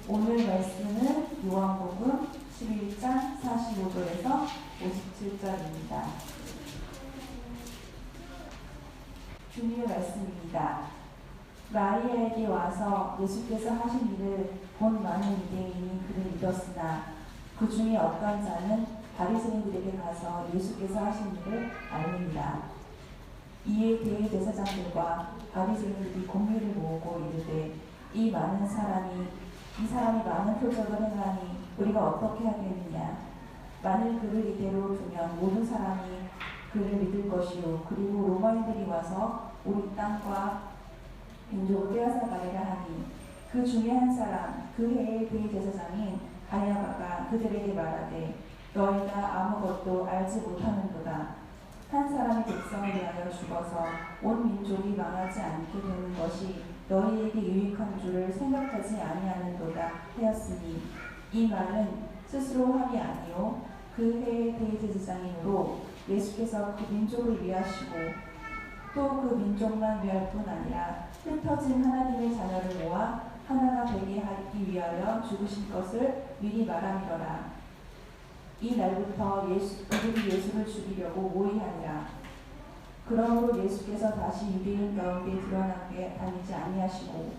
오늘 말씀은 요한복음 11장 45절에서 57절입니다. 주님의 말씀입니다. 마리아에게 와서 예수께서 하신 일을 본 많은 유대인이 그를 믿었으나 그 중에 어떤 자는 바리새인들에게 가서 예수께서 하신 일을 알리니라. 이에 대제사장들과 바리새인들이 공회를 모으고 이르되 이 사람이 많은 표적을 행하니 우리가 어떻게 하겠느냐. 만일 그를 이대로 두면 모든 사람이 그를 믿을 것이요 그리고 로마인들이 와서 우리 땅과 민족을 빼앗아가리라 하니 그 중에 한 사람 그 해의 대제사장인 가야바가 그들에게 말하되 너희가 아무것도 알지 못하는도다. 한 사람이 백성을 위하여 죽어서 온 민족이 망하지 않게 되는 것이 너희에게 유익한 줄을 생각하지 아니하는도다 하였으니 이 말은 스스로 함이 아니요 그 해의 대제사장이므로 예수께서 그 민족을 위하시고 또 그 민족만 위할 뿐 아니라 흩어진 하나님의 자녀를 모아 하나가 되게 하기 위하여 죽으신 것을 미리 말함이더라. 이 날부터 그들이 예수를 죽이려고 모의하니라. 그러므로 예수께서 다시 유대인 가운데 드러나게 다니지 아니하시고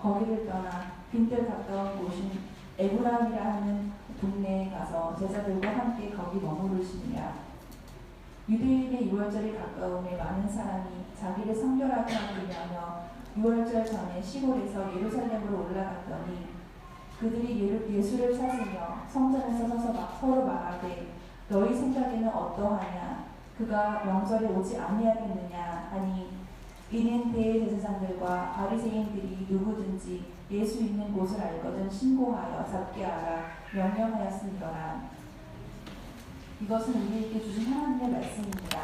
거기를 떠나 빈들 가까운 곳인 에브라임이라 하는 동네에 가서 제자들과 함께 거기 머무르시니라. 유대인의 유월절이 가까움에 많은 사람이 자기를 성결하게 하기 위하여 유월절 전에 시골에서 예루살렘으로 올라갔더니 그들이 예수를 찾으며 성전에서 서서 서로 말하되 너희 생각에는 어떠하냐. 그가 명절에 오지 아니하겠느냐 하니 이는 대제사장들과 바리새인들이 누구든지 예수 있는 곳을 알거든 신고하여 잡게 하라 명령하였으니더라. 이것은 우리에게 주신 하나님의 말씀입니다.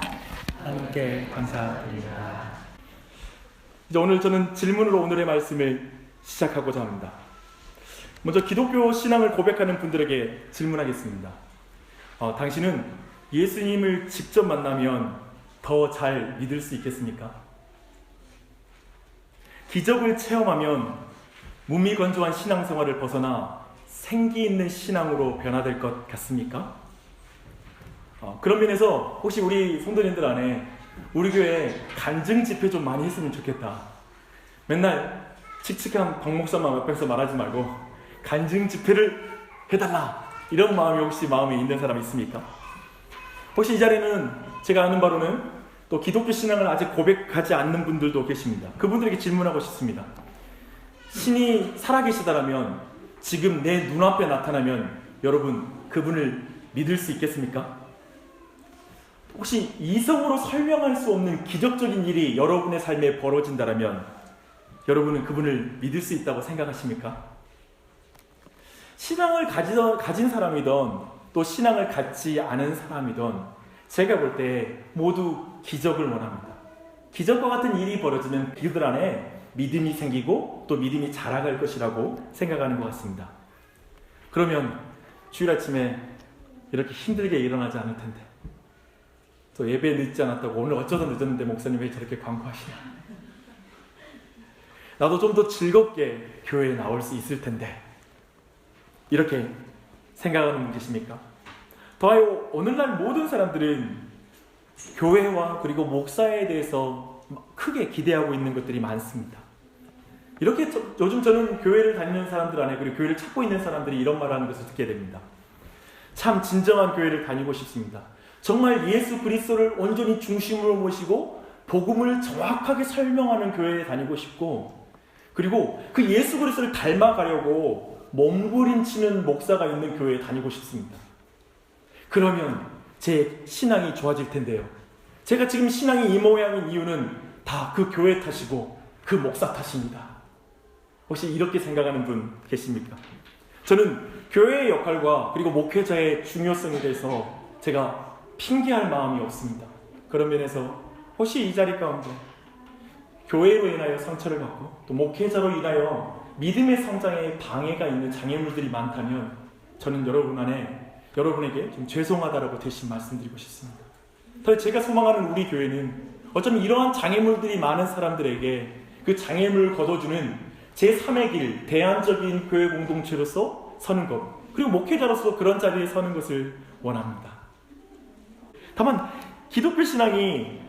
하나님께 감사드립니다. 이제 오늘 저는 질문으로 오늘의 말씀을 시작하고자 합니다. 먼저 기독교 신앙을 고백하는 분들에게 질문하겠습니다. 당신은 예수님을 직접 만나면 더 잘 믿을 수 있겠습니까? 기적을 체험하면 무미건조한 신앙생활을 벗어나 생기 있는 신앙으로 변화될 것 같습니까? 그런 면에서 혹시 우리 성도님들 안에 우리 교회 간증 집회 좀 많이 했으면 좋겠다. 맨날 칙칙한 박 목사만 옆에서 말하지 말고 간증 집회를 해달라. 이런 마음이 혹시 마음에 있는 사람 있습니까? 혹시 이 자리는 제가 아는 바로는 또 기독교 신앙을 아직 고백하지 않는 분들도 계십니다. 그분들에게 질문하고 싶습니다. 신이 살아계시다라면 지금 내 눈앞에 나타나면 여러분 그분을 믿을 수 있겠습니까? 혹시 이성으로 설명할 수 없는 기적적인 일이 여러분의 삶에 벌어진다면 여러분은 그분을 믿을 수 있다고 생각하십니까? 신앙을 가진 사람이든 또 신앙을 갖지 않은 사람이든 제가 볼 때 모두 기적을 원합니다. 기적과 같은 일이 벌어지면 그들 안에 믿음이 생기고 또 믿음이 자라갈 것이라고 생각하는 것 같습니다. 그러면 주일 아침에 이렇게 힘들게 일어나지 않을 텐데 또 예배 늦지 않았다고 오늘 어쩌다 늦었는데 목사님 왜 저렇게 광고하시냐. 나도 좀 더 즐겁게 교회에 나올 수 있을 텐데 이렇게 생각하는 분 계십니까? 더하여 오늘날 모든 사람들은 교회와 그리고 목사에 대해서 크게 기대하고 있는 것들이 많습니다. 이렇게 요즘 저는 교회를 다니는 사람들 안에 그리고 교회를 찾고 있는 사람들이 이런 말을 하는 것을 듣게 됩니다. 참 진정한 교회를 다니고 싶습니다. 정말 예수 그리스도를 온전히 중심으로 모시고 복음을 정확하게 설명하는 교회에 다니고 싶고 그리고 그 예수 그리스도를 닮아가려고 몸부림치는 목사가 있는 교회에 다니고 싶습니다. 그러면 제 신앙이 좋아질 텐데요. 제가 지금 신앙이 이 모양인 이유는 다 그 교회 탓이고 그 목사 탓입니다. 혹시 이렇게 생각하는 분 계십니까? 저는 교회의 역할과 그리고 목회자의 중요성에 대해서 제가 핑계할 마음이 없습니다. 그런 면에서 혹시 이 자리 가운데 교회로 인하여 상처를 받고 또 목회자로 인하여 믿음의 성장에 방해가 있는 장애물들이 많다면 저는 여러분에게 좀 죄송하다라고 대신 말씀드리고 싶습니다. 더 제가 소망하는 우리 교회는 어쩌면 이러한 장애물들이 많은 사람들에게 그 장애물을 걷어주는 제3의 길, 대안적인 교회 공동체로서 서는 것, 그리고 목회자로서 그런 자리에 서는 것을 원합니다. 다만 기독교 신앙이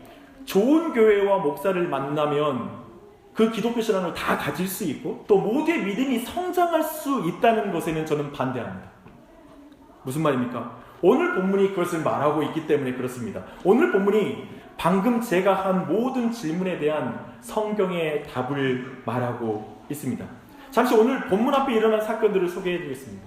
좋은 교회와 목사를 만나면 그 기독교 신앙을 다 가질 수 있고 또 모두의 믿음이 성장할 수 있다는 것에는 저는 반대합니다. 무슨 말입니까? 오늘 본문이 그것을 말하고 있기 때문에 그렇습니다. 오늘 본문이 방금 제가 한 모든 질문에 대한 성경의 답을 말하고 있습니다. 잠시 오늘 본문 앞에 일어난 사건들을 소개해 드리겠습니다.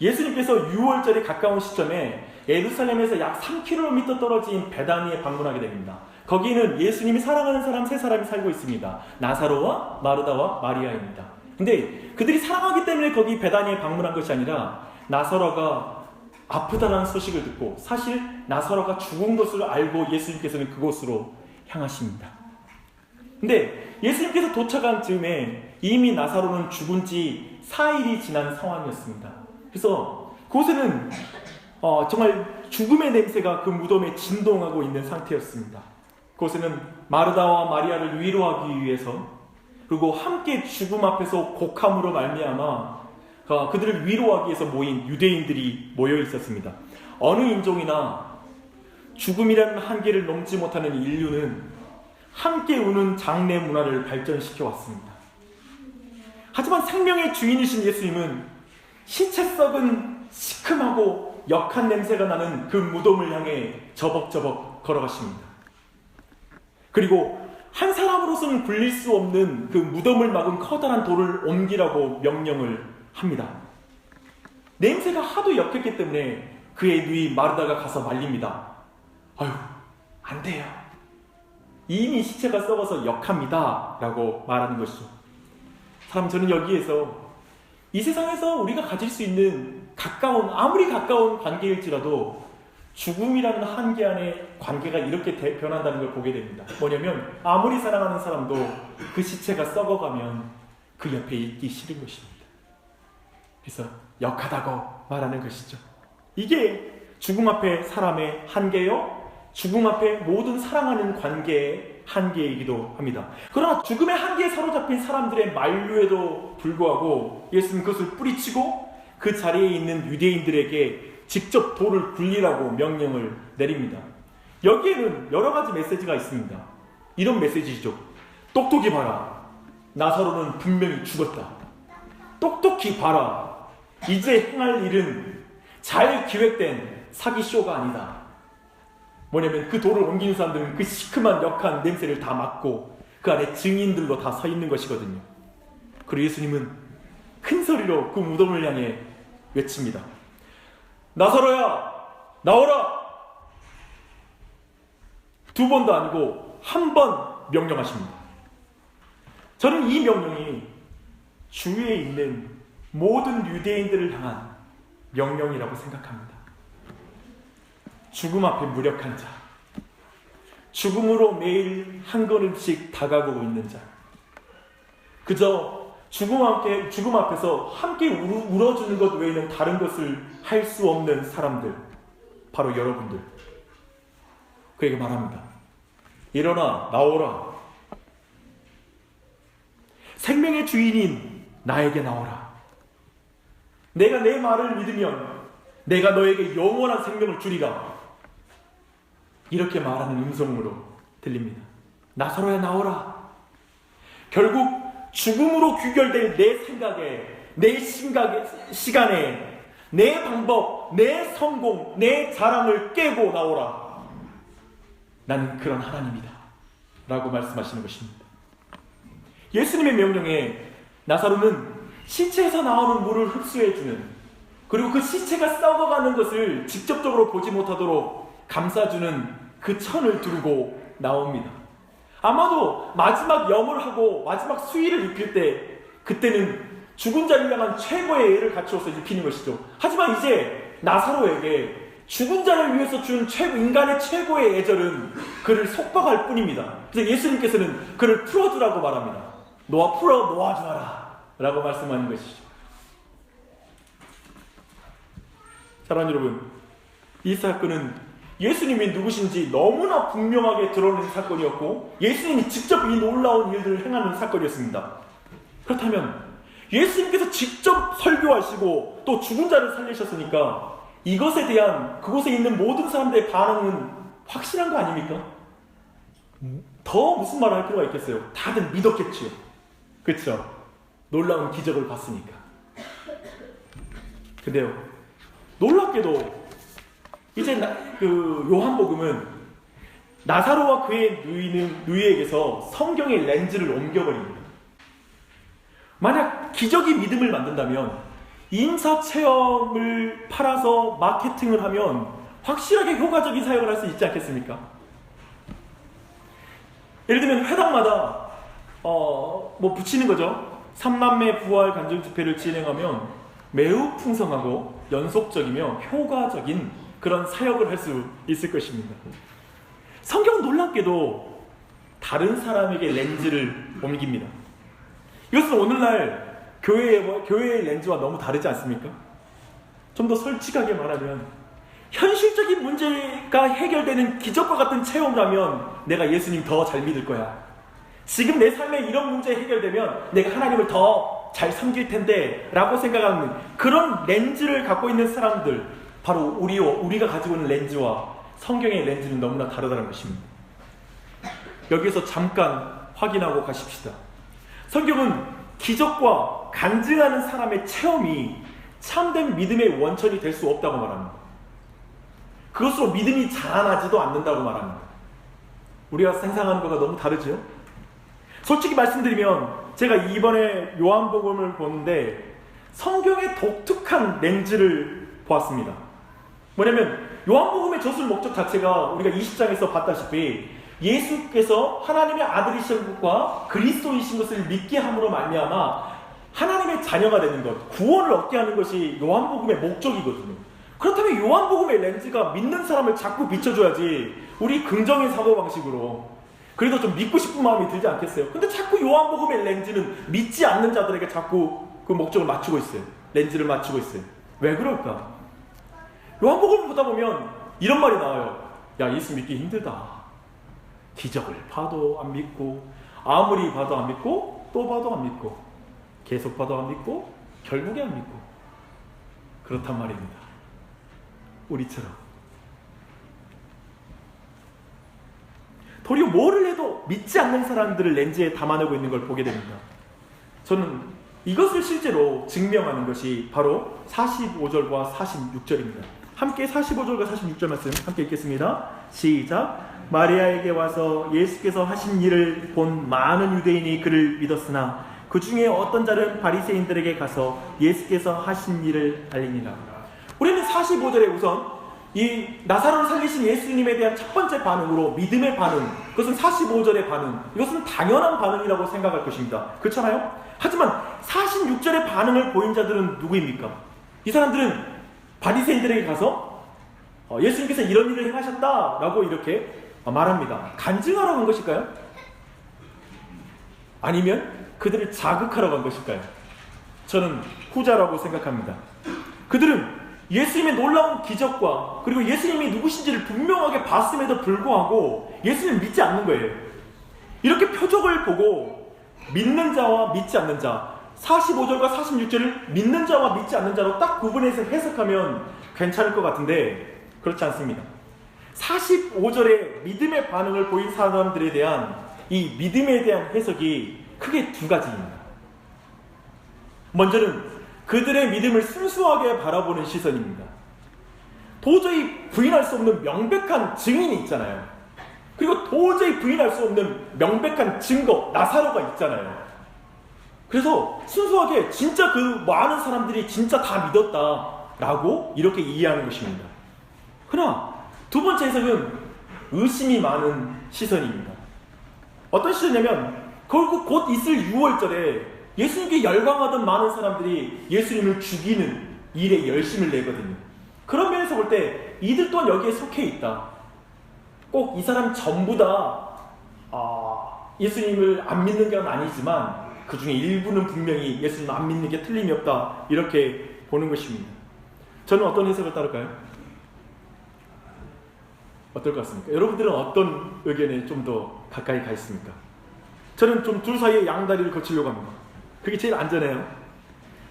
예수님께서 6월절에 가까운 시점에 예루살렘에서 약 3km 떨어진 베다니에 방문하게 됩니다. 거기는 예수님이 사랑하는 사람 3사람이 살고 있습니다. 나사로와 마르다와 마리아입니다. 근데 그들이 사랑하기 때문에 거기 베다니에 방문한 것이 아니라 나사로가 아프다라는 소식을 듣고 사실 나사로가 죽은 것을 알고 예수님께서는 그곳으로 향하십니다. 근데 예수님께서 도착한 즈음에 이미 나사로는 죽은 지 4일이 지난 상황이었습니다. 그래서 그곳에는 정말 죽음의 냄새가 그 무덤에 진동하고 있는 상태였습니다. 그곳에는 마르다와 마리아를 위로하기 위해서 그리고 함께 죽음 앞에서 곡함으로 말미암아 그들을 위로하기 위해서 모인 유대인들이 모여 있었습니다. 어느 인종이나 죽음이라는 한계를 넘지 못하는 인류는 함께 우는 장례 문화를 발전시켜 왔습니다. 하지만 생명의 주인이신 예수님은 신체 썩은 시큼하고 역한 냄새가 나는 그 무덤을 향해 저벅저벅 걸어가십니다. 그리고 한 사람으로서는 굴릴 수 없는 그 무덤을 막은 커다란 돌을 옮기라고 명령을 합니다. 냄새가 하도 역했기 때문에 그의 누이 마르다가 가서 말립니다. 아유, 안 돼요. 이미 시체가 썩어서 역합니다. 라고 말하는 것이죠. 저는 여기에서 이 세상에서 우리가 가질 수 있는 아무리 가까운 관계일지라도 죽음이라는 한계 안에 관계가 이렇게 변한다는 걸 보게 됩니다. 뭐냐면 아무리 사랑하는 사람도 그 시체가 썩어가면 그 옆에 있기 싫은 것입니다. 그래서 역하다고 말하는 것이죠. 이게 죽음 앞에 사람의 한계요, 죽음 앞에 모든 사랑하는 관계의 한계이기도 합니다. 그러나 죽음의 한계에 사로잡힌 사람들의 만류에도 불구하고 예수님은 그것을 뿌리치고 그 자리에 있는 유대인들에게 직접 돌을 굴리라고 명령을 내립니다. 여기에는 여러 가지 메시지가 있습니다. 이런 메시지죠. 똑똑히 봐라. 나사로는 분명히 죽었다. 똑똑히 봐라. 이제 행할 일은 잘 기획된 사기쇼가 아니다. 뭐냐면 그 돌을 옮기는 사람들은 그 시큼한 역한 냄새를 다 맡고 그 안에 증인들로 다 서 있는 것이거든요. 그리고 예수님은 큰 소리로 그 무덤을 향해 외칩니다. 나사로야, 나오라! 2번도 아니고 1번 명령하십니다. 저는 이 명령이 주위에 있는 모든 유대인들을 향한 명령이라고 생각합니다. 죽음 앞에 무력한 자, 죽음으로 매일 한 걸음씩 다가가고 있는 자, 그저 죽음 앞에서 함께 울어주는 것 외에는 다른 것을 할 수 없는 사람들, 바로 여러분들. 그에게 말합니다. 일어나, 나오라. 생명의 주인인 나에게 나오라. 내가 내 말을 믿으면 내가 너에게 영원한 생명을 주리라. 이렇게 말하는 음성으로 들립니다. 나사로야, 나오라. 결국 죽음으로 귀결될 내 생각에, 내 시간에, 내 방법, 내 성공, 내 자랑을 깨고 나오라. 나는 그런 하나님이다. 라고 말씀하시는 것입니다. 예수님의 명령에 나사로는 시체에서 나오는 물을 흡수해주는, 그리고 그 시체가 썩어가는 것을 직접적으로 보지 못하도록 감싸주는 그 천을 두르고 나옵니다. 아마도 마지막 염을 하고 마지막 수의를 입힐 때, 그때는 죽은 자를 향한 최고의 애를 갖추어서 입히는 것이죠. 하지만 이제 나사로에게 죽은 자를 위해서 준 인간의 최고의 애절은 그를 속박할 뿐입니다. 그래서 예수님께서는 그를 풀어주라고 말합니다. 놓아주어라 라고 말씀하는 것이죠. 사랑하는 여러분, 이 사건은 예수님이 누구신지 너무나 분명하게 드러낸 사건이었고 예수님이 직접 이 놀라운 일들을 행하는 사건이었습니다. 그렇다면 예수님께서 직접 설교하시고 또 죽은 자를 살리셨으니까 이것에 대한 그곳에 있는 모든 사람들의 반응은 확실한 거 아닙니까? 더 무슨 말을 할 필요가 있겠어요? 다들 믿었겠지요. 그렇죠? 놀라운 기적을 봤으니까. 근데요, 놀랍게도 이제 그 요한복음은 나사로와 그의 누이에게서 성경의 렌즈를 옮겨버립니다. 만약 기적이 믿음을 만든다면 인사체험을 팔아서 마케팅을 하면 확실하게 효과적인 사역을 할 수 있지 않겠습니까? 예를 들면 회당마다 뭐 붙이는 거죠. 삼남매 부활 간증 집회를 진행하면 매우 풍성하고 연속적이며 효과적인 그런 사역을 할 수 있을 것입니다. 성경은 놀랍게도 다른 사람에게 렌즈를 옮깁니다. 이것은 오늘날 교회의 렌즈와 너무 다르지 않습니까? 좀 더 솔직하게 말하면 현실적인 문제가 해결되는 기적과 같은 체험이라면 내가 예수님 더 잘 믿을 거야. 지금 내 삶에 이런 문제 해결되면 내가 하나님을 더 잘 섬길 텐데 라고 생각하는 그런 렌즈를 갖고 있는 사람들, 바로 우리가 가지고 있는 렌즈와 성경의 렌즈는 너무나 다르다는 것입니다. 여기에서 잠깐 확인하고 가십시다. 성경은 기적과 간증하는 사람의 체험이 참된 믿음의 원천이 될 수 없다고 말합니다. 그것으로 믿음이 자라나지도 않는다고 말합니다. 우리가 상상하는 것과 너무 다르죠? 솔직히 말씀드리면 제가 이번에 요한복음을 보는데 성경의 독특한 렌즈를 보았습니다. 뭐냐면 요한복음의 저술 목적 자체가 우리가 20장에서 봤다시피 예수께서 하나님의 아들이신 것과 그리스도이신 것을 믿게 함으로 말미암아 하나님의 자녀가 되는 것, 구원을 얻게 하는 것이 요한복음의 목적이거든요. 그렇다면 요한복음의 렌즈가 믿는 사람을 자꾸 비춰줘야지 우리 긍정의 사고방식으로 그래도 좀 믿고 싶은 마음이 들지 않겠어요? 근데 자꾸 요한복음의 렌즈는 믿지 않는 자들에게 자꾸 그 목적을 맞추고 있어요. 렌즈를 맞추고 있어요. 왜 그럴까? 요한복음을 보다 보면 이런 말이 나와요. 야, 예수 믿기 힘들다. 기적을 봐도 안 믿고, 아무리 봐도 안 믿고, 또 봐도 안 믿고, 계속 봐도 안 믿고, 결국에 안 믿고. 그렇단 말입니다. 우리처럼. 도리어 뭐를 해도 믿지 않는 사람들을 렌즈에 담아내고 있는 걸 보게 됩니다. 저는 이것을 실제로 증명하는 것이 바로 45절과 46절입니다. 함께 45절과 46절 말씀 함께 읽겠습니다. 시작. 마리아에게 와서 예수께서 하신 일을 본 많은 유대인이 그를 믿었으나 그 중에 어떤 자는 바리새인들에게 가서 예수께서 하신 일을 알리니라. 우리는 45절에 우선 이 나사로를 살리신 예수님에 대한 첫 번째 반응으로 믿음의 반응, 그것은 45절의 반응, 이것은 당연한 반응이라고 생각할 것입니다. 그렇잖아요? 하지만 46절의 반응을 보인 자들은 누구입니까? 이 사람들은 바리새인들에게 가서 예수님께서 이런 일을 행하셨다라고 이렇게 말합니다. 간증하러 간 것일까요? 아니면 그들을 자극하러 간 것일까요? 저는 후자라고 생각합니다. 그들은 예수님의 놀라운 기적과 그리고 예수님이 누구신지를 분명하게 봤음에도 불구하고 예수님을 믿지 않는 거예요. 이렇게 표적을 보고 믿는 자와 믿지 않는 자, 45절과 46절을 믿는 자와 믿지 않는 자로 딱 구분해서 해석하면 괜찮을 것 같은데 그렇지 않습니다. 45절에 믿음의 반응을 보인 사람들에 대한 이 믿음에 대한 해석이 크게 두 가지입니다. 먼저는 그들의 믿음을 순수하게 바라보는 시선입니다. 도저히 부인할 수 없는 명백한 증인이 있잖아요. 그리고 도저히 부인할 수 없는 명백한 증거, 나사로가 있잖아요. 그래서 순수하게 진짜 그 많은 사람들이 진짜 다 믿었다라고 이렇게 이해하는 것입니다. 그러나 두 번째 해석은 의심이 많은 시선입니다. 어떤 시선이냐면 곧 있을 6월절에 예수님께 열광하던 많은 사람들이 예수님을 죽이는 일에 열심을 내거든요. 그런 면에서 볼 때 이들 또한 여기에 속해 있다. 꼭 이 사람 전부 다 예수님을 안 믿는 건 아니지만 그 중에 일부는 분명히 예수님 안 믿는 게 틀림이 없다. 이렇게 보는 것입니다. 저는 어떤 해석을 따를까요? 어떨 것 같습니까? 여러분들은 어떤 의견에 좀 더 가까이 가 있습니까? 저는 좀 둘 사이에 양다리를 거치려고 합니다. 그게 제일 안전해요.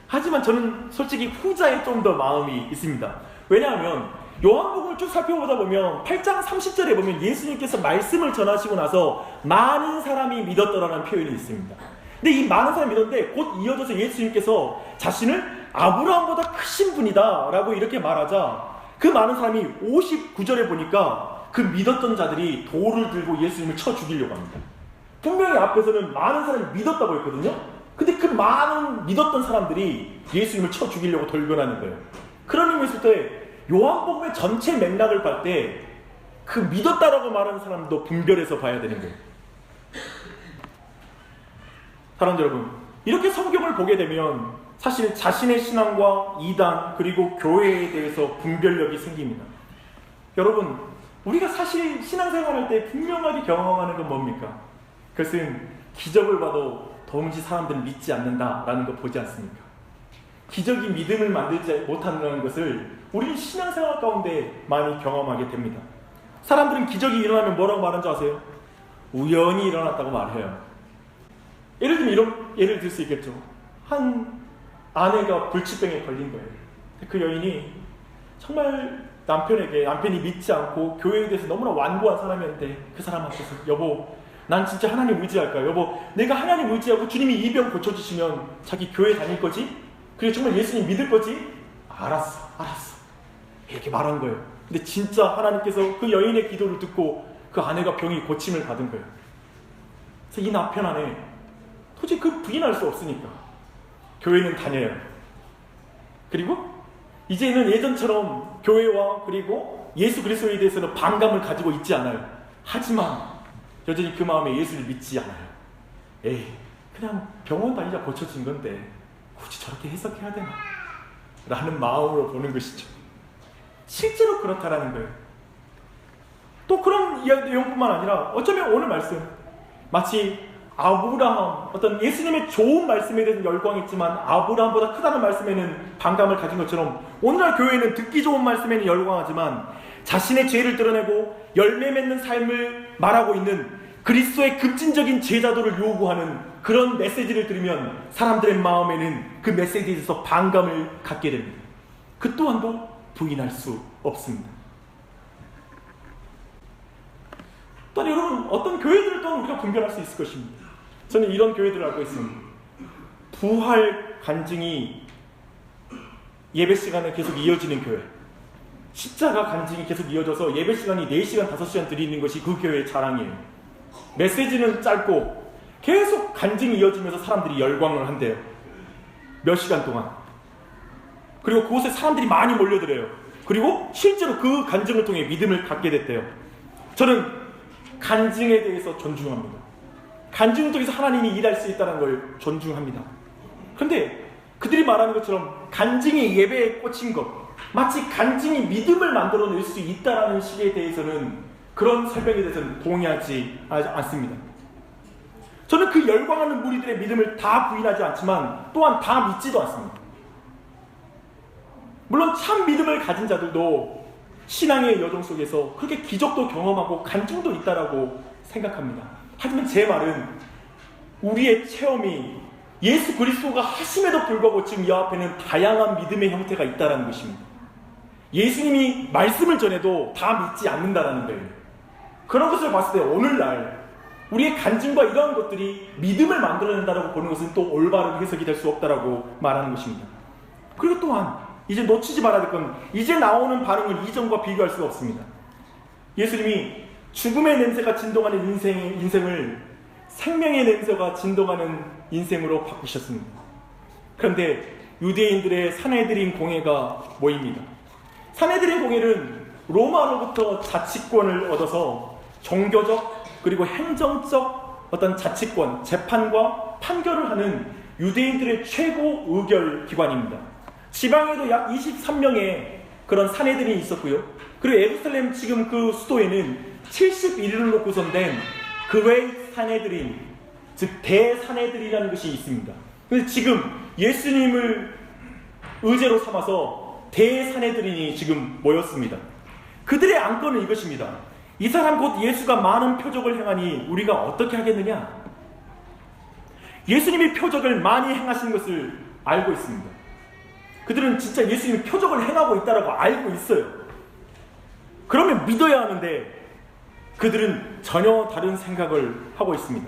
하지만 저는 솔직히 후자에 좀 더 마음이 있습니다. 왜냐하면 요한복음을 쭉 살펴보다 보면 8장 30절에 보면 예수님께서 말씀을 전하시고 나서 많은 사람이 믿었더라는 표현이 있습니다. 근데 이 많은 사람이 믿었는데 곧 이어져서 예수님께서 자신을 아브라함보다 크신 분이다 라고 이렇게 말하자 그 많은 사람이 59절에 보니까 그 믿었던 자들이 돌을 들고 예수님을 쳐 죽이려고 합니다. 분명히 앞에서는 많은 사람이 믿었다고 했거든요. 근데 그 많은 믿었던 사람들이 예수님을 쳐 죽이려고 돌변하는 거예요. 그런 의미에서 때 요한복음의 전체 맥락을 볼 때 그 믿었다라고 말하는 사람도 분별해서 봐야 되는 거예요. 사랑하는 여러분, 이렇게 성경을 보게 되면 사실 자신의 신앙과 이단 그리고 교회에 대해서 분별력이 생깁니다. 여러분, 우리가 사실 신앙생활할 때 분명하게 경험하는 건 뭡니까? 그것은 기적을 봐도 도무지 사람들은 믿지 않는다라는 거 보지 않습니까? 기적이 믿음을 만들지 못한다는 것을 우리 신앙생활 가운데 많이 경험하게 됩니다. 사람들은 기적이 일어나면 뭐라고 말하는 줄 아세요? 우연히 일어났다고 말해요. 예를 들면 이런 예를 들 수 있겠죠. 한 아내가 불치병에 걸린 거예요. 그 여인이 정말 남편이 믿지 않고 교회에 대해서 너무나 완고한 사람이었는데 그 사람 앞에서 여보, 난 진짜 하나님 의지할까? 여보, 내가 하나님 의지하고 주님이 이 병 고쳐주시면 자기 교회 다닐 거지? 그리고 정말 예수님 믿을 거지? 알았어. 이렇게 말한 거예요. 근데 진짜 하나님께서 그 여인의 기도를 듣고 그 아내가 병이 고침을 받은 거예요. 그래서 이 남편 안에 도저히 그 부인할 수 없으니까 교회는 다녀요. 그리고 이제는 예전처럼 교회와 그리고 예수 그리스도에 대해서는 반감을 가지고 있지 않아요. 하지만 여전히 그 마음에 예수를 믿지 않아요. 에이, 그냥 병원 다니자 고쳐진 건데 굳이 저렇게 해석해야 되나? 라는 마음으로 보는 것이죠. 실제로 그렇다라는 거예요. 또 그런 내용뿐만 아니라 어쩌면 오늘 말씀 마치 아브라함, 어떤 예수님의 좋은 말씀에 대해서 열광했지만 아브라함보다 크다는 말씀에는 반감을 가진 것처럼 오늘날 교회는 듣기 좋은 말씀에는 열광하지만 자신의 죄를 드러내고 열매 맺는 삶을 말하고 있는 그리스도의 급진적인 제자도를 요구하는 그런 메시지를 들으면 사람들의 마음에는 그 메시지에 대해서 반감을 갖게 됩니다. 그 또한도 부인할 수 없습니다. 또한 여러분, 어떤 교회들을 또한 우리가 분별할 수 있을 것입니다. 저는 이런 교회들을 알고 있습니다. 부활 간증이 예배 시간에 계속 이어지는 교회, 십자가 간증이 계속 이어져서 예배 시간이 4시간, 5시간 드리는 것이 그 교회의 자랑이에요. 메시지는 짧고 계속 간증이 이어지면서 사람들이 열광을 한대요. 몇 시간 동안. 그리고 그곳에 사람들이 많이 몰려들어요. 그리고 실제로 그 간증을 통해 믿음을 갖게 됐대요. 저는 간증에 대해서 존중합니다. 간증을 통해서 하나님이 일할 수 있다는 걸 존중합니다. 그런데 그들이 말하는 것처럼 간증이 예배에 꽂힌 것, 마치 간증이 믿음을 만들어낼 수 있다는 식에 대해서는, 그런 설명에 대해서는 동의하지 않습니다. 저는 그 열광하는 무리들의 믿음을 다 부인하지 않지만 또한 다 믿지도 않습니다. 물론 참 믿음을 가진 자들도 신앙의 여정 속에서 그렇게 기적도 경험하고 간증도 있다라고 생각합니다. 하지만 제 말은 우리의 체험이 예수 그리스도가 하심에도 불구하고 지금 이 앞에는 다양한 믿음의 형태가 있다는 것입니다. 예수님이 말씀을 전해도 다 믿지 않는다는 거예요. 그런 것을 봤을 때 오늘날 우리의 간증과 이러한 것들이 믿음을 만들어낸다고 보는 것은 또 올바른 해석이 될 수 없다고 말하는 것입니다. 그리고 또한 이제 놓치지 말아야 될 건, 이제 나오는 반응을 이전과 비교할 수가 없습니다. 예수님이 죽음의 냄새가 진동하는 인생을 생명의 냄새가 진동하는 인생으로 바꾸셨습니다. 그런데 유대인들의 산헤드린 공회가 모입니다. 산헤드린 공회는 로마로부터 자치권을 얻어서 종교적 그리고 행정적 어떤 자치권, 재판과 판결을 하는 유대인들의 최고 의결 기관입니다. 지방에도 약 23명의 그런 산헤드린이 있었고요. 그리고 예루살렘 지금 그 수도에는 71일로 구성된 그레이트 산헤드린, 즉 대산헤드린이라는 것이 있습니다. 그래서 지금 예수님을 의제로 삼아서 대산헤드린이 지금 모였습니다. 그들의 안건은 이것입니다. 이 사람 곧 예수가 많은 표적을 행하니 우리가 어떻게 하겠느냐? 예수님이 표적을 많이 행하신 것을 알고 있습니다. 그들은 진짜 예수님이 표적을 행하고 있다고 알고 있어요. 그러면 믿어야 하는데 그들은 전혀 다른 생각을 하고 있습니다.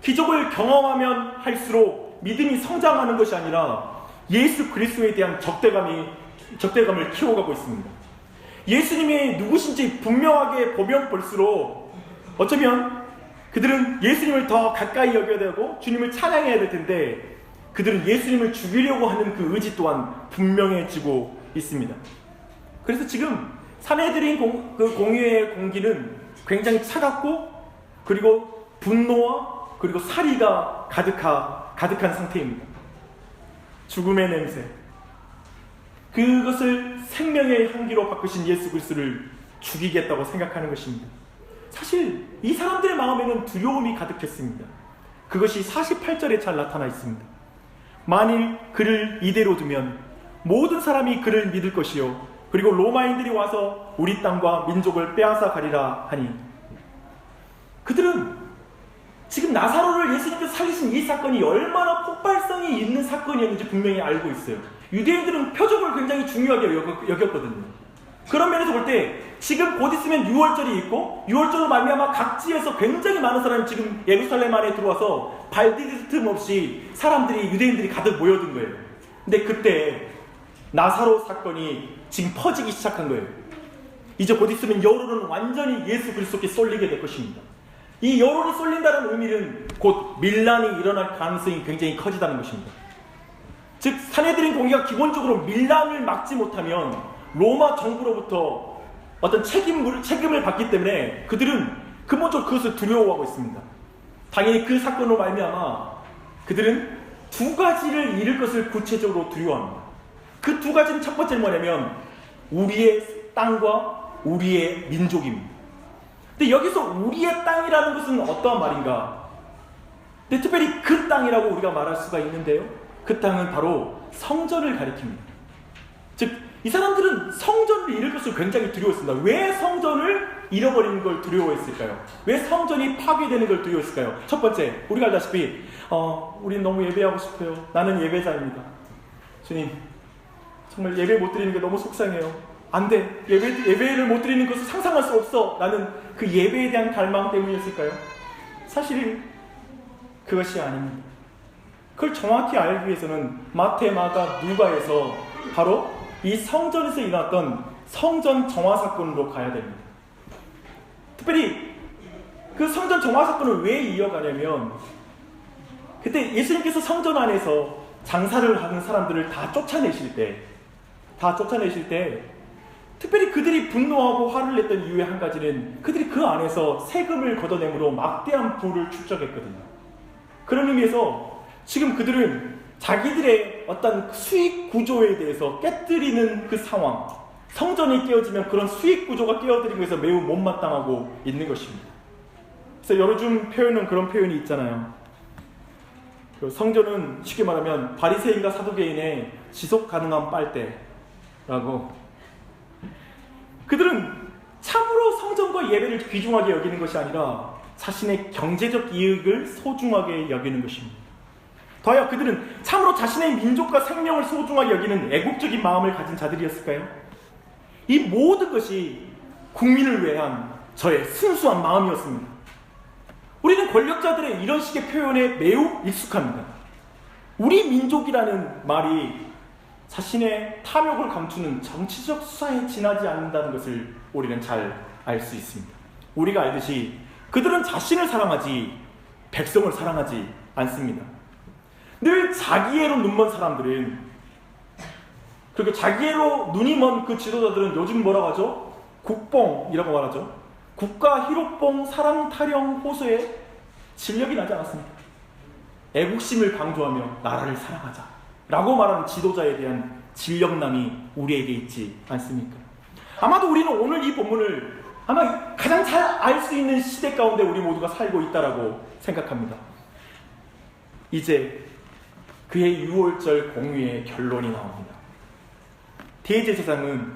기적을 경험하면 할수록 믿음이 성장하는 것이 아니라 예수 그리스도에 대한 적대감을 키워가고 있습니다. 예수님이 누구신지 분명하게 보면 볼수록 어쩌면 그들은 예수님을 더 가까이 여겨야 되고 주님을 찬양해야 될 텐데 그들은 예수님을 죽이려고 하는 그 의지 또한 분명해지고 있습니다. 그래서 지금 산헤드린 공회의 공기는 굉장히 차갑고 그리고 분노와 그리고 살이가 가득한 상태입니다. 죽음의 냄새, 그것을 생명의 향기로 바꾸신 예수 그리스도를 죽이겠다고 생각하는 것입니다. 사실 이 사람들의 마음에는 두려움이 가득했습니다. 그것이 48절에 잘 나타나 있습니다. 만일 그를 이대로 두면 모든 사람이 그를 믿을 것이요 그리고 로마인들이 와서 우리 땅과 민족을 빼앗아 가리라 하니, 그들은 지금 나사로를 예수님께서 살리신 이 사건이 얼마나 폭발성이 있는 사건이었는지 분명히 알고 있어요. 유대인들은 표적을 굉장히 중요하게 여겼거든요. 그런 면에서 볼 때 지금 곧 있으면 6월절이 있고 6월절로 말미암아 각지에서 굉장히 많은 사람이 지금 예루살렘 안에 들어와서 발디딜 틈 없이 유대인들이 가득 모여든 거예요. 근데 그때 나사로 사건이 지금 퍼지기 시작한 거예요. 이제 곧 있으면 여론은 완전히 예수 그리스도께 쏠리게 될 것입니다. 이 여론이 쏠린다는 의미는 곧 밀란이 일어날 가능성이 굉장히 커지다는 것입니다. 즉 산헤드린 공의가 기본적으로 밀란을 막지 못하면 로마 정부로부터 어떤 책임을 받기 때문에 그들은 근본적으로 그것을 두려워하고 있습니다. 당연히 그 사건으로 말미암아 그들은 두 가지를 잃을 것을 구체적으로 두려워합니다. 그 두 가지는 첫 번째는 뭐냐면 우리의 땅과 우리의 민족입니다. 근데 여기서 우리의 땅이라는 것은 어떠한 말인가? 근데 특별히 그 땅이라고 우리가 말할 수가 있는데요, 그 땅은 바로 성전을 가리킵니다. 즉 이 사람들은 성전을 잃을 것을 굉장히 두려워했습니다. 왜 성전을 잃어버리는 걸 두려워했을까요? 왜 성전이 파괴되는 걸 두려워했을까요? 첫 번째, 우리가 알다시피 우린 너무 예배하고 싶어요. 나는 예배자입니다. 주님, 정말 예배 못 드리는 게 너무 속상해요. 안 돼. 예배를 못 드리는 것을 상상할 수 없어. 나는 그 예배에 대한 갈망 때문이었을까요? 사실은 그것이 아닙니다. 그걸 정확히 알기 위해서는 마태, 마가, 누가에서 바로 이 성전에서 일어났던 성전 정화 사건으로 가야 됩니다. 특별히 그 성전 정화 사건을 왜 이어가냐면 그때 예수님께서 성전 안에서 장사를 하는 사람들을 다 쫓아내실 때 특별히 그들이 분노하고 화를 냈던 이유의 한 가지는 그들이 그 안에서 세금을 걷어내므로 막대한 부를 축적했거든요. 그런 의미에서 지금 그들은 자기들의 어떤 수익 구조에 대해서 깨뜨리는 그 상황, 성전이 깨어지면 그런 수익 구조가 깨어지는 것에서 매우 못마땅하고 있는 것입니다. 그래서 요즘 표현은 그런 표현이 있잖아요. 성전은 쉽게 말하면 바리새인과 사두개인의 지속 가능한 빨대라고. 그들은 참으로 성전과 예배를 귀중하게 여기는 것이 아니라 자신의 경제적 이익을 소중하게 여기는 것입니다. 더하여 그들은 참으로 자신의 민족과 생명을 소중하게 여기는 애국적인 마음을 가진 자들이었을까요? 이 모든 것이 국민을 위한 저의 순수한 마음이었습니다. 우리는 권력자들의 이런 식의 표현에 매우 익숙합니다. 우리 민족이라는 말이 자신의 탐욕을 감추는 정치적 수사에 지나지 않는다는 것을 우리는 잘 알 수 있습니다. 우리가 알듯이 그들은 자신을 사랑하지 백성을 사랑하지 않습니다. 늘 자기애로 눈먼 사람들은, 그리고 자기애로 눈이 먼 그 지도자들은 요즘 뭐라고 하죠? 국뽕이라고 말하죠. 국가 희록봉 사랑 타령 호소에 진력이 나지 않았습니까? 애국심을 강조하며 나라를 사랑하자 라고 말하는 지도자에 대한 진력남이 우리에게 있지 않습니까? 아마도 우리는 오늘 이 본문을 아마 가장 잘 알 수 있는 시대 가운데 우리 모두가 살고 있다라고 생각합니다. 이제 그의 6월절 공의의 결론이 나옵니다. 대제사장은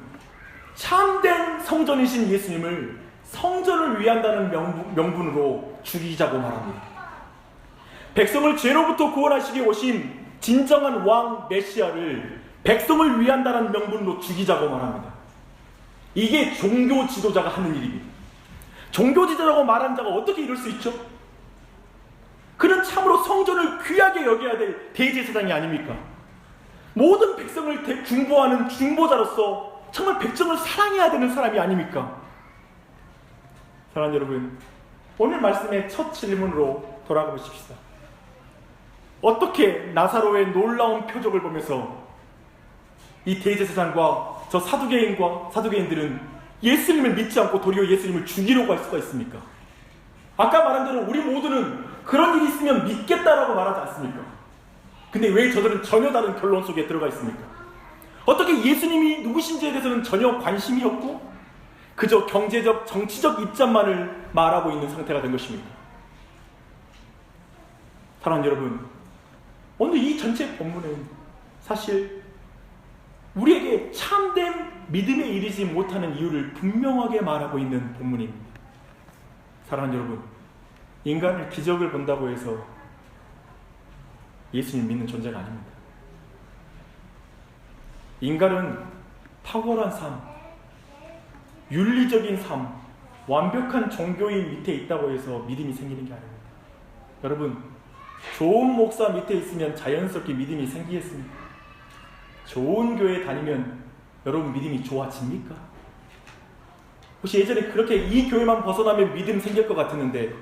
참된 성전이신 예수님을 성전을 위한다는 명분으로 죽이자고 말합니다. 백성을 죄로부터 구원하시기 오신 진정한 왕 메시아를 백성을 위한다는 명분으로 죽이자고 말합니다. 이게 종교 지도자가 하는 일입니다. 종교 지도자라고 말하는 자가 어떻게 이럴 수 있죠? 그는 참으로 성전을 귀하게 여겨야 될 대제사장이 아닙니까? 모든 백성을 중보하는 중보자로서 정말 백성을 사랑해야 되는 사람이 아닙니까? 사랑하는 여러분, 오늘 말씀의 첫 질문으로 돌아가 보십시다. 어떻게 나사로의 놀라운 표적을 보면서 이 대제사장과 저 사두개인들은 예수님을 믿지 않고 도리어 예수님을 죽이려고 할 수가 있습니까? 아까 말한 대로 우리 모두는 그런 일이 있으면 믿겠다라고 말하지 않습니까? 근데 왜 저들은 전혀 다른 결론 속에 들어가 있습니까? 어떻게 예수님이 누구신지에 대해서는 전혀 관심이 없고 그저 경제적, 정치적 입장만을 말하고 있는 상태가 된 것입니다. 사랑하는 여러분, 오늘 이 전체 본문은 사실 우리에게 참된 믿음에 이르지 못하는 이유를 분명하게 말하고 있는 본문입니다. 사랑하는 여러분, 인간을 기적을 본다고 해서 예수님 믿는 존재가 아닙니다. 인간은 탁월한 삶, 윤리적인 삶, 완벽한 종교인 밑에 있다고 해서 믿음이 생기는 게 아닙니다. 여러분, 좋은 목사 밑에 있으면 자연스럽게 믿음이 생기겠습니까? 좋은 교회 다니면 여러분 믿음이 좋아집니까? 혹시 예전에 그렇게 이 교회만 벗어나면 믿음 생길 것 같았는데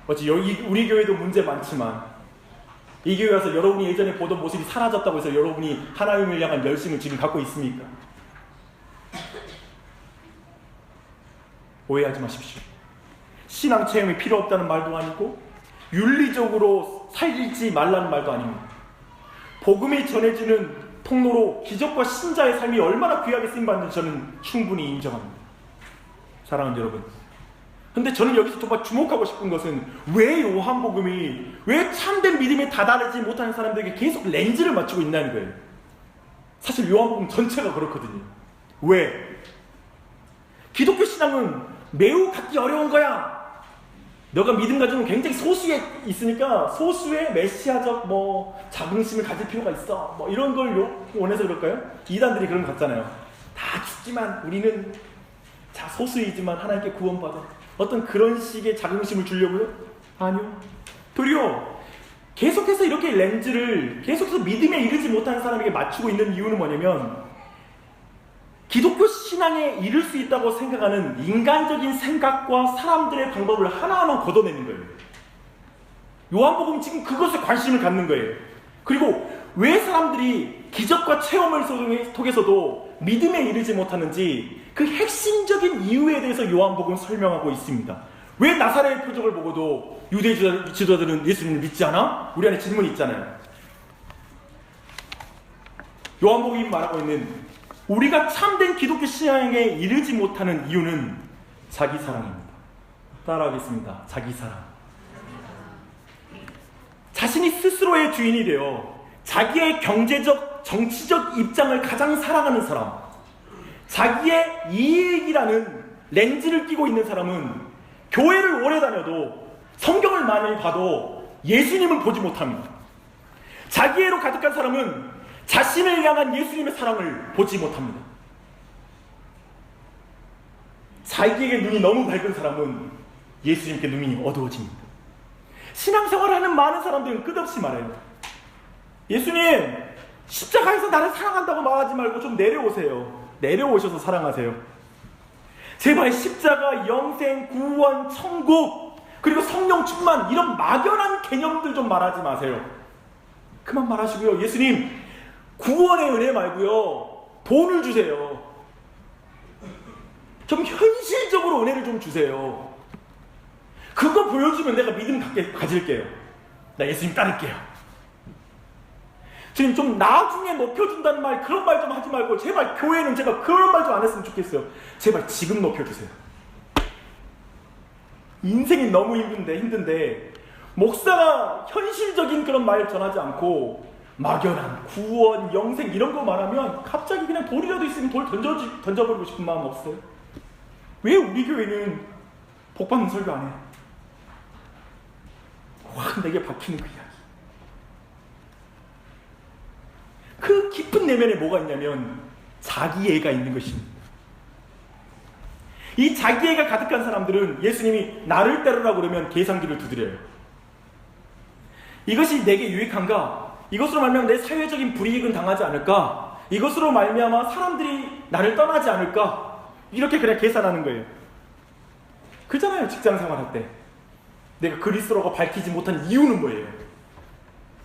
어찌 우리 교회도 문제 많지만 이 교회 와서 여러분이 예전에 보던 모습이 사라졌다고 해서 여러분이 하나님을 향한 열심을 지금 갖고 있습니까? 오해하지 마십시오. 신앙 체험이 필요 없다는 말도 아니고 윤리적으로 살지 말라는 말도 아닙니다. 복음이 전해지는 통로로 기적과 신자의 삶이 얼마나 귀하게 쓰임받는지 저는 충분히 인정합니다. 사랑하는 여러분, 근데 저는 여기서 정말 주목하고 싶은 것은 왜 요한복음이 왜 참된 믿음에 다다르지 못하는 사람들에게 계속 렌즈를 맞추고 있다는 거예요. 사실 요한복음 전체가 그렇거든요. 왜? 기독교 신앙은 매우 갖기 어려운 거야. 너가 믿음 가지면 굉장히 소수에 있으니까 소수의 메시아적 자긍심을 가질 필요가 있어. 이런 걸 원해서 그럴까요? 이단들이 그런 거 같잖아요. 다 죽지만 우리는 소수이지만 하나님께 구원받아. 어떤 그런 식의 자긍심을 주려고요? 아니요. 도리어 계속해서 이렇게 렌즈를 계속해서 믿음에 이르지 못하는 사람에게 맞추고 있는 이유는 뭐냐면 기독교 신앙에 이를 수 있다고 생각하는 인간적인 생각과 사람들의 방법을 하나하나 걷어내는 거예요. 요한복음 지금 그것에 관심을 갖는 거예요. 그리고 왜 사람들이 기적과 체험을 통해서도 믿음에 이르지 못하는지 그 핵심적인 이유에 대해서 요한복음은 설명하고 있습니다. 왜 나사렛의 표적을 보고도 유대 지도자들은 예수님을 믿지 않아? 우리 안에 질문이 있잖아요. 요한복음이 말하고 있는 우리가 참된 기독교 신앙에 이르지 못하는 이유는 자기 사랑입니다. 따라하겠습니다. 자기 사랑. 자신이 스스로의 주인이 되어 자기의 경제적, 정치적 입장을 가장 사랑하는 사람, 자기의 이익이라는 렌즈를 끼고 있는 사람은 교회를 오래 다녀도 성경을 많이 봐도 예수님을 보지 못합니다. 자기애로 가득한 사람은 자신을 향한 예수님의 사랑을 보지 못합니다. 자기에게 눈이 너무 밝은 사람은 예수님께 눈이 어두워집니다. 신앙생활을 하는 많은 사람들은 끝없이 말해요. 예수님, 십자가에서 나를 사랑한다고 말하지 말고 좀 내려오세요. 내려오셔서 사랑하세요. 제발 십자가, 영생, 구원, 천국, 그리고 성령 충만 이런 막연한 개념들 좀 말하지 마세요. 그만 말하시고요. 예수님, 구원의 은혜 말고요, 돈을 주세요. 좀 현실적으로 은혜를 좀 주세요. 그거 보여주면 내가 믿음 가질게요. 나 예수님 따를게요. 지금 좀 나중에 높여준다는 말, 그런 말 좀 하지 말고 제발 교회는 제가 그런 말 좀 안 했으면 좋겠어요. 제발 지금 높여주세요. 인생이 너무 힘든데 목사가 현실적인 그런 말 전하지 않고 막연한 구원, 영생 이런 거 말하면 갑자기 그냥 돌이라도 있으면 돌 던져버리고 싶은 마음 없어요? 왜 우리 교회는 복받는 설교 안 해? 확 내게 박히는 그 이야기. 깊은 내면에 뭐가 있냐면 자기애가 있는 것입니다. 이 자기애가 가득한 사람들은 예수님이 나를 따르라고 그러면 계산기를 두드려요. 이것이 내게 유익한가? 이것으로 말미암아 내 사회적인 불이익은 당하지 않을까? 이것으로 말미암아 사람들이 나를 떠나지 않을까? 이렇게 그냥 계산하는 거예요. 그렇잖아요. 직장 생활할 때 내가 그리스도라고 밝히지 못한 이유는 뭐예요?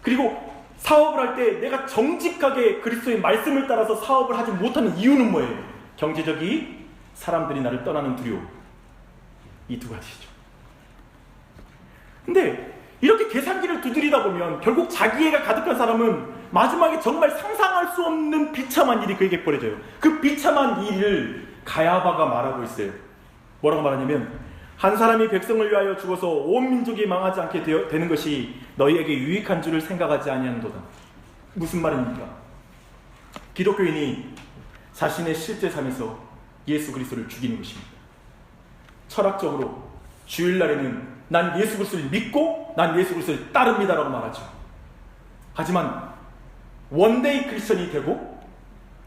그리고 사업을 할 때 내가 정직하게 그리스도의 말씀을 따라서 사업을 하지 못하는 이유는 뭐예요? 경제적이, 사람들이 나를 떠나는 두려움. 이 두 가지죠. 근데 이렇게 계산기를 두드리다 보면 결국 자기애가 가득한 사람은 마지막에 정말 상상할 수 없는 비참한 일이 그에게 벌어져요. 그 비참한 일을 가야바가 말하고 있어요. 뭐라고 말하냐면 한 사람이 백성을 위하여 죽어서 온 민족이 망하지 않게 되는 것이 너희에게 유익한 줄을 생각하지 아니하는도다. 무슨 말입니까? 기독교인이 자신의 실제 삶에서 예수 그리스도를 죽이는 것입니다. 철학적으로 주일날에는 난 예수 그리스도를 믿고 난 예수 그리스도를 따릅니다라고 말하죠. 하지만 원데이 크리스천이 되고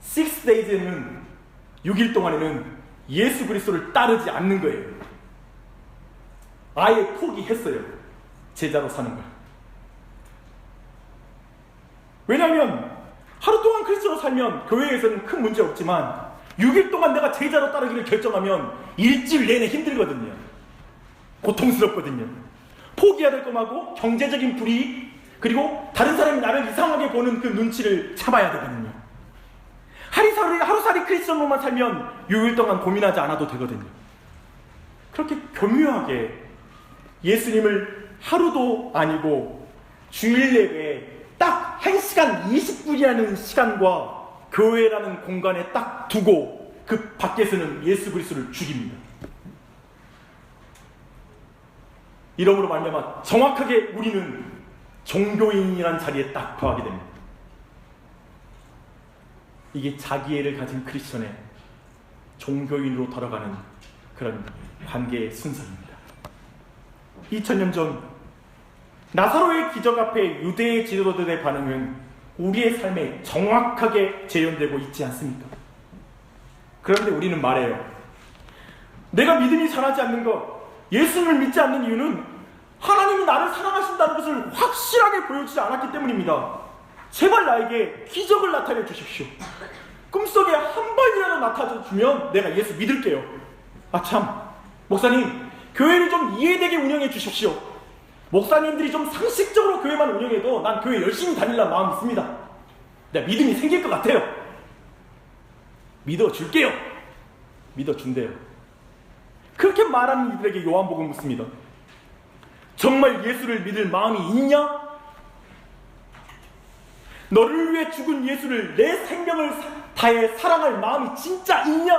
6데이즈에는 6일 동안에는 예수 그리스도를 따르지 않는 거예요. 아예 포기했어요. 제자로 사는 걸. 왜냐하면 하루 동안 크리스천으로 살면 교회에서는 큰 문제 없지만 6일 동안 내가 제자로 따르기를 결정하면 일주일 내내 힘들거든요. 고통스럽거든요. 포기해야 될 것하고 경제적인 불이익, 그리고 다른 사람이 나를 이상하게 보는 그 눈치를 참아야 되거든요. 하루살이 크리스천으로만 살면 6일 동안 고민하지 않아도 되거든요. 그렇게 교묘하게 예수님을 하루도 아니고 주일 내외에 딱 1시간 20분이라는 시간과 교회라는 공간에 딱 두고 그 밖에서는 예수 그리스도를 죽입니다. 이러므로 말미암아 정확하게 우리는 종교인이라는 자리에 딱 거하게 됩니다. 이게 자기애를 가진 크리스천의 종교인으로 돌아가는 그런 관계의 순서입니다. 2000년 전 나사로의 기적 앞에 유대의 지도자들의 반응은 우리의 삶에 정확하게 재현되고 있지 않습니까? 그런데 우리는 말해요. 내가 믿음이 자라지 않는 것, 예수님을 믿지 않는 이유는 하나님이 나를 사랑하신다는 것을 확실하게 보여주지 않았기 때문입니다. 제발 나에게 기적을 나타내 주십시오. 꿈속에 한 번이라도 나타나주면 내가 예수 믿을게요. 참, 목사님, 교회를 좀 이해되게 운영해 주십시오. 목사님들이 좀 상식적으로 교회만 운영해도 난 교회 열심히 다니려는 마음이 있습니다. 내가 믿음이 생길 것 같아요. 믿어줄게요. 믿어준대요. 그렇게 말하는 이들에게 요한복음 묻습니다. 정말 예수를 믿을 마음이 있냐? 너를 위해 죽은 예수를 내 생명을 다해 사랑할 마음이 진짜 있냐?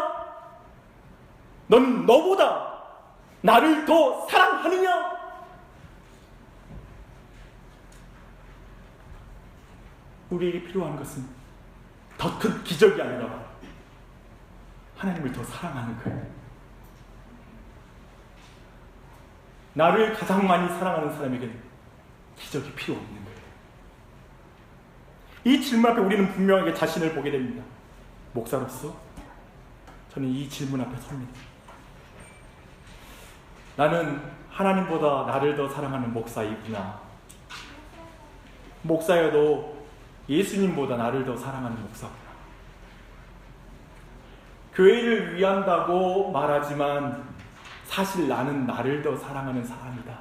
넌 너보다 나를 더 사랑하느냐? 우리에게 필요한 것은 더 큰 기적이 아니라 하나님을 더 사랑하는 거예요. 나를 가장 많이 사랑하는 사람에게는 기적이 필요 없는 거예요. 이 질문 앞에 우리는 분명하게 자신을 보게 됩니다. 목사로서 저는 이 질문 앞에 섭니다. 나는 하나님보다 나를 더 사랑하는 목사이구나. 목사여도 예수님보다 나를 더 사랑하는 목사구나. 교회를 위한다고 말하지만 사실 나는 나를 더 사랑하는 사람이다.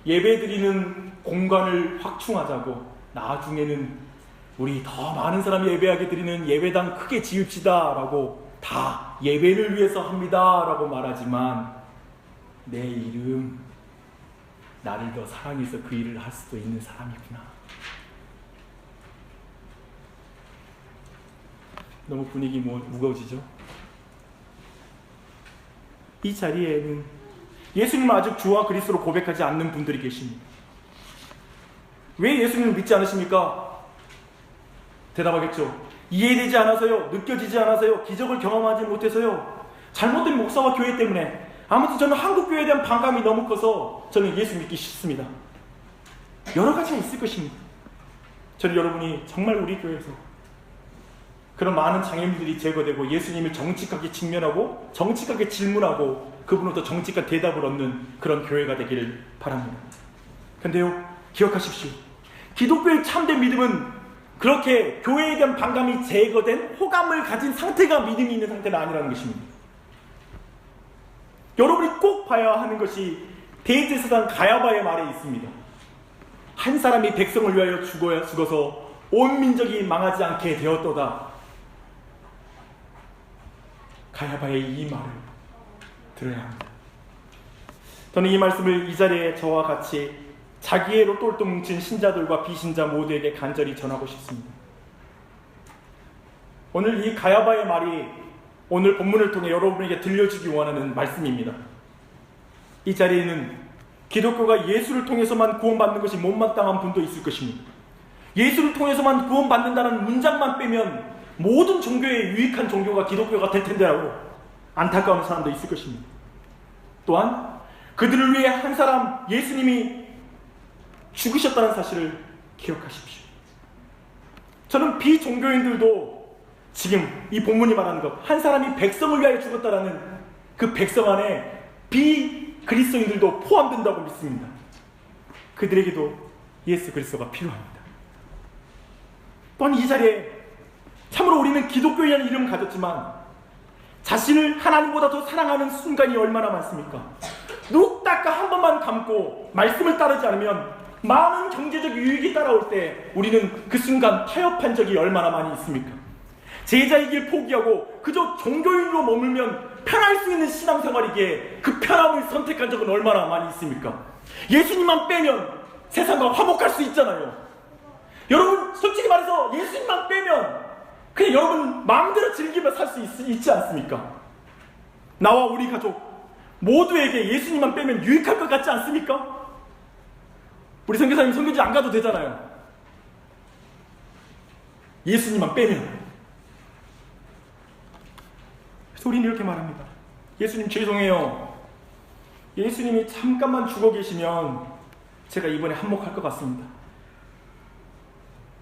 예배드리는 공간을 확충하자고 나중에는 우리 더 많은 사람이 예배하게 드리는 예배당 크게 지읍시다 라고 다 예배를 위해서 합니다 라고 말하지만 내 이름, 나를 더 사랑해서 그 일을 할 수도 있는 사람이구나. 너무 분위기 무거워지죠? 이 자리에는 예수님을 아직 주와 그리스도로 고백하지 않는 분들이 계십니다. 왜 예수님을 믿지 않으십니까? 대답하겠죠. 이해되지 않아서요. 느껴지지 않아서요. 기적을 경험하지 못해서요. 잘못된 목사와 교회 때문에. 아무튼 저는 한국 교회에 대한 반감이 너무 커서 저는 예수 믿기 싫습니다. 여러 가지가 있을 것입니다. 저는 여러분이 정말 우리 교회에서 그런 많은 장애물들이 제거되고 예수님을 정직하게 직면하고 정직하게 질문하고 그분으로부터 정직한 대답을 얻는 그런 교회가 되기를 바랍니다. 근데요, 기억하십시오. 기독교의 참된 믿음은 그렇게 교회에 대한 반감이 제거된 호감을 가진 상태가 믿음이 있는 상태가 아니라는 것입니다. 여러분이 꼭 봐야 하는 것이 대제사장 가야바의 말에 있습니다. 한 사람이 백성을 위하여 죽어서 온 민족이 망하지 않게 되었도다. 가야바의 이 말을 들어야 합니다. 저는 이 말씀을 이 자리에 저와 같이 자기애로 똘똘 뭉친 신자들과 비신자 모두에게 간절히 전하고 싶습니다. 오늘 이 가야바의 말이 오늘 본문을 통해 여러분에게 들려주기 원하는 말씀입니다. 이 자리에는 기독교가 예수를 통해서만 구원받는 것이 못마땅한 분도 있을 것입니다. 예수를 통해서만 구원받는다는 문장만 빼면 모든 종교에 유익한 종교가 기독교가 될 텐데라고 안타까운 사람도 있을 것입니다. 또한 그들을 위해 한 사람 예수님이 죽으셨다는 사실을 기억하십시오. 저는 비종교인들도 지금 이 본문이 말하는 것, 한 사람이 백성을 위하여 죽었다라는 그 백성 안에 비그리스도인들도 포함된다고 믿습니다. 그들에게도 예수 그리스도가 필요합니다. 또한 이 자리에 참으로 우리는 기독교인이라는 이름을 가졌지만 자신을 하나님보다 더 사랑하는 순간이 얼마나 많습니까? 눈 닦아 한 번만 감고 말씀을 따르지 않으면 많은 경제적 유익이 따라올 때 우리는 그 순간 타협한 적이 얼마나 많이 있습니까? 제자의 길 포기하고 그저 종교인으로 머물면 편할 수 있는 신앙생활이기에 그 편함을 선택한 적은 얼마나 많이 있습니까? 예수님만 빼면 세상과 화목할 수 있잖아요. 여러분 솔직히 말해서 예수님만 빼면 그냥 여러분 마음대로 즐기며 살 수 있지 않습니까? 나와 우리 가족 모두에게 예수님만 빼면 유익할 것 같지 않습니까? 우리 선교사님 선교지 안 가도 되잖아요. 예수님만 빼면. 그래서 우리는 이렇게 말합니다. 예수님 죄송해요. 예수님이 잠깐만 죽어 계시면 제가 이번에 한몫할 것 같습니다.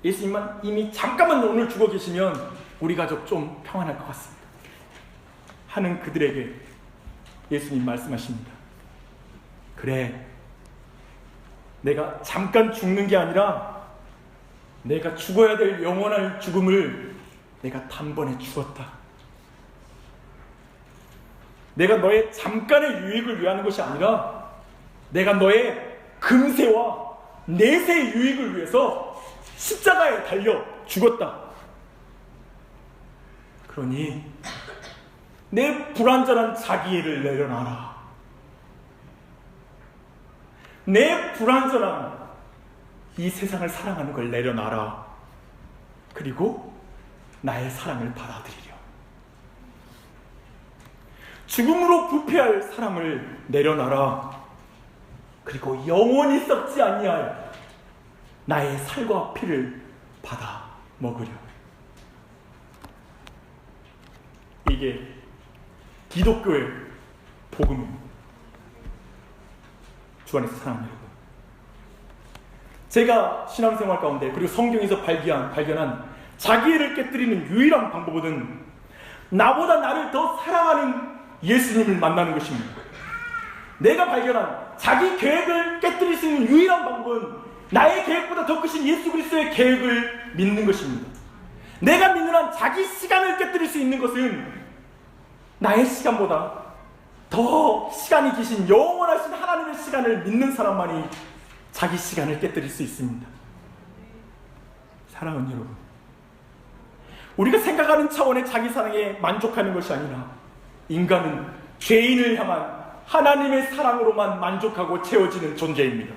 예수님만 이미 잠깐만 오늘 죽어 계시면 우리 가족 좀 평안할 것 같습니다. 하는 그들에게 예수님 말씀하십니다. 그래, 내가 잠깐 죽는 게 아니라 내가 죽어야 될 영원한 죽음을 내가 단번에 죽었다. 내가 너의 잠깐의 유익을 위하는 것이 아니라 내가 너의 금세와 내세의 유익을 위해서 십자가에 달려 죽었다. 그러니 내 불완전한 자기애를 내려놔라. 내 불완전한 이 세상을 사랑하는 걸 내려놔라. 그리고 나의 사랑을 받아들이려. 죽음으로 부패할 사랑을 내려놔라. 그리고 영원히 썩지 아니할 나의 살과 피를 받아 먹으려. 이게 기독교의 복음입니다. 주 안에서 사랑하는 여러분, 제가 신앙생활 가운데 그리고 성경에서 발견한 자기애를 깨뜨리는 유일한 방법은 나보다 나를 더 사랑하는 예수님을 만나는 것입니다. 내가 발견한 자기 계획을 깨뜨릴 수 있는 유일한 방법은 나의 계획보다 더 크신 예수 그리스도의 계획을 믿는 것입니다. 내가 믿는 한 자기 시간을 깨뜨릴 수 있는 것은 나의 시간보다 더 시간이 기신 영원하신 하나님의 시간을 믿는 사람만이 자기 시간을 깨뜨릴 수 있습니다. 사랑하는 여러분, 우리가 생각하는 차원의 자기 사랑에 만족하는 것이 아니라 인간은 죄인을 향한 하나님의 사랑으로만 만족하고 채워지는 존재입니다.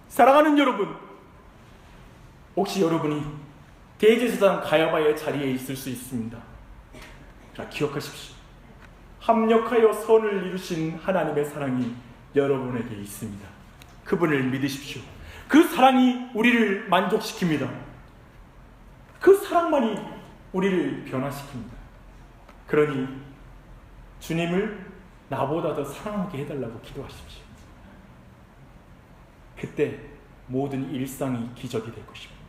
사랑하는 여러분, 혹시 여러분이 대제사장 가야바의 자리에 있을 수 있습니다. 자, 기억하십시오. 합력하여 선을 이루신 하나님의 사랑이 여러분에게 있습니다. 그분을 믿으십시오. 그 사랑이 우리를 만족시킵니다. 그 사랑만이 우리를 변화시킵니다. 그러니 주님을 나보다 더 사랑하게 해달라고 기도하십시오. 그때 모든 일상이 기적이 될 것입니다.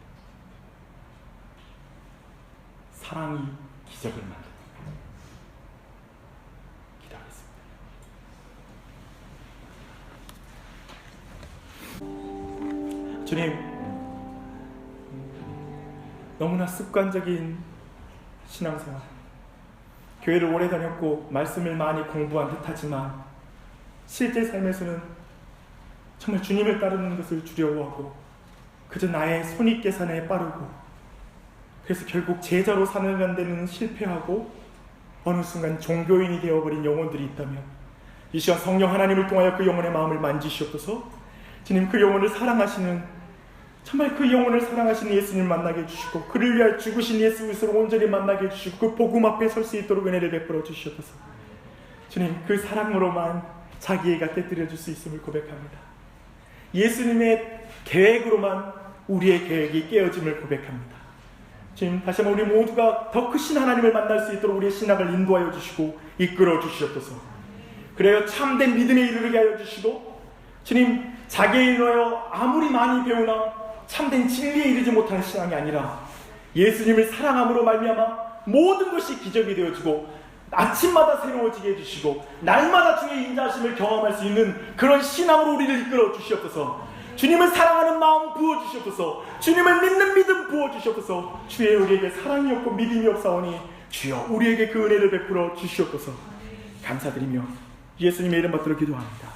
사랑이 기적을 만듭니다. 기도하겠습니다. 주님, 너무나 습관적인 신앙생활, 교회를 오래 다녔고 말씀을 많이 공부한 듯하지만 실제 삶에서는 정말 주님을 따르는 것을 두려워하고 그저 나의 손익계산에 빠르고, 그래서 결국 제자로 사는 데는 실패하고 어느 순간 종교인이 되어버린 영혼들이 있다면 이 시간 성령 하나님을 통하여 그 영혼의 마음을 만지시옵소서. 주님, 그 영혼을 사랑하시는, 정말 그 영혼을 사랑하시는 예수님을 만나게 해주시고 그를 위하여 죽으신 예수 그리스도를 온전히 만나게 해주시고 그 복음 앞에 설 수 있도록 은혜를 베풀어 주시옵소서. 주님, 그 사랑으로만 자기애가 깨뜨려질 수 있음을 고백합니다. 예수님의 계획으로만 우리의 계획이 깨어짐을 고백합니다. 주님, 다시 한번 우리 모두가 더 크신 하나님을 만날 수 있도록 우리의 신앙을 인도하여 주시고 이끌어 주시옵소서. 그래요, 참된 믿음에 이르게 하여 주시고, 주님, 자기에 인하여 아무리 많이 배우나 참된 진리에 이르지 못하는 신앙이 아니라 예수님을 사랑함으로 말미암아 모든 것이 기적이 되어지고 아침마다 새로워지게 해주시고 날마다 주의 인자하심을 경험할 수 있는 그런 신앙으로 우리를 이끌어 주시옵소서. 주님을 사랑하는 마음 부어주시옵소서. 주님을 믿는 믿음 부어주시옵소서. 주의 우리에게 사랑이 없고 믿음이 없사오니 주여 우리에게 그 은혜를 베풀어 주시옵소서. 감사드리며 예수님의 이름 받들어 기도합니다.